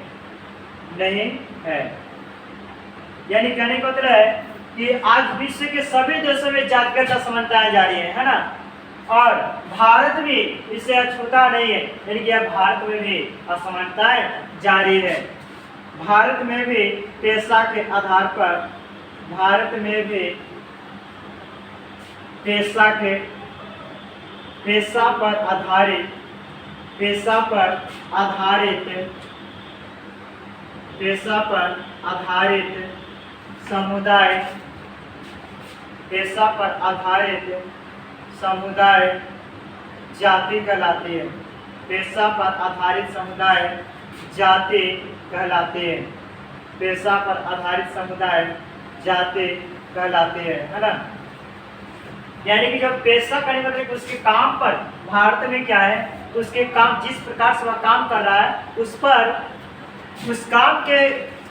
यानी कहने का मतलब है कि आज विश्व के सभी देशों में जातिगत असमानताएं जारी है ना, और भारत भी इससे अछूता नहीं है, यानी कि भारत में भी असमानताएं जारी है। भारत में भी पेशा के आधार पर समुदाय जाति कहलाती है। पेशा पर आधारित समुदाय जाति कहलाते हैं। पेशा पर आधारित समुदाय जाति कहलाते हैं, है ना। यानी कि जब पेशा करने मतलब उसके काम पर भारत में क्या है, उसके काम जिस प्रकार से वह काम कर रहा है उस पर उस काम के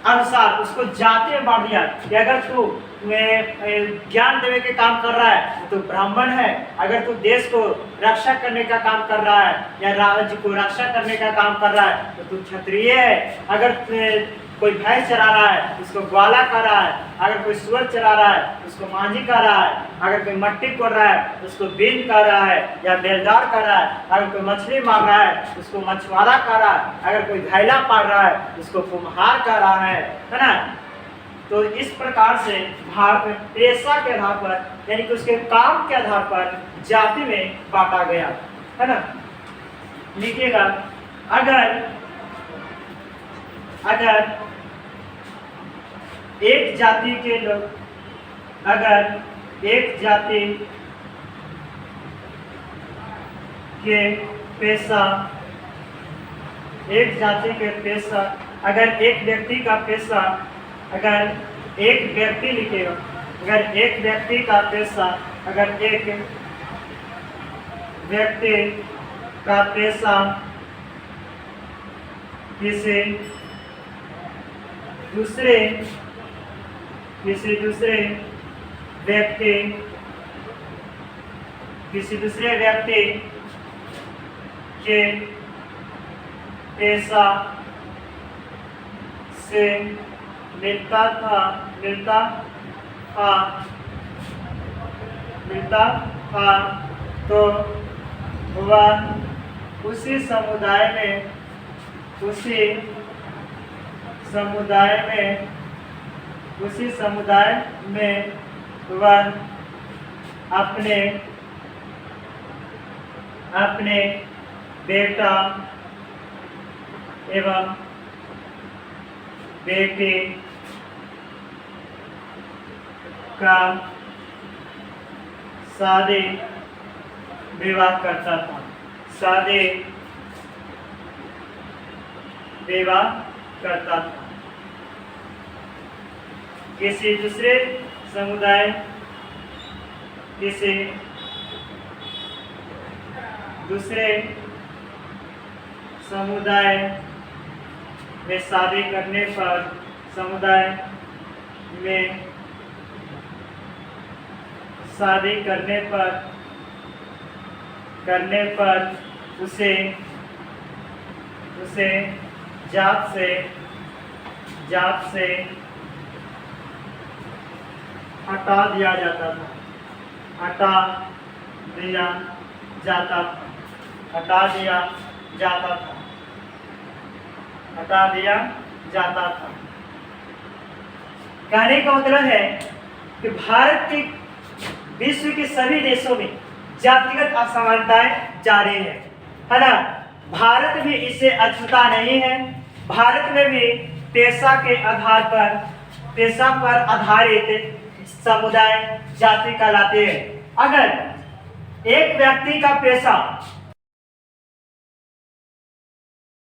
अनुसार उसको जाति में बांट दिया कि अगर तू ज्ञान देने के काम कर रहा है तो ब्राह्मण है, अगर तू देश को रक्षा करने का काम कर रहा है या राज्य को रक्षा करने का काम कर रहा है तो तू क्षत्रिय है, अगर कोई भैंस चरा रहा है उसको ग्वाला कर रहा है, अगर कोई सुअर चरा रहा है उसको मांझी कर रहा है, अगर कोई मट्टी कोड़ रहा है उसको बीन कर रहा है या बेलदार कर रहा है, अगर कोई मछली मार रहा है उसको मछुआरा कर रहा है, अगर कोई घैला पार रहा है उसको कुम्हार कर रहा है ना। तो इस प्रकार से भारत में पेशा के आधार पर यानी कि उसके काम के आधार पर जाति में बांटा गया, है ना। लिखिएगा, अगर एक जाति के लोग, अगर एक जाति के पेशा, एक जाति के पेशा, अगर एक व्यक्ति का पेशा, अगर एक व्यक्ति लिखेगा, अगर एक व्यक्ति का पेशा, अगर एक व्यक्ति का पेशा किसी दूसरे व्यक्ति के पेशा से मिलता था तो वह उसी समुदाय में वह अपने बेटा एवं बेटी का शादी विवाह करता था, शादी विवाह करता था। किसी दूसरे समुदाय में शादी करने पर उसे जात से हटा दिया जाता था, हटा दिया जाता था। कहने का मतलब है कि भारत के विश्व के सभी देशों में जातिगत असमानताएं जारी है ना। भारत भी इससे अछूता नहीं है। भारत में भी पेशा पर आधारित समुदाय जाति कहलाते हैं। अगर एक व्यक्ति का पेशा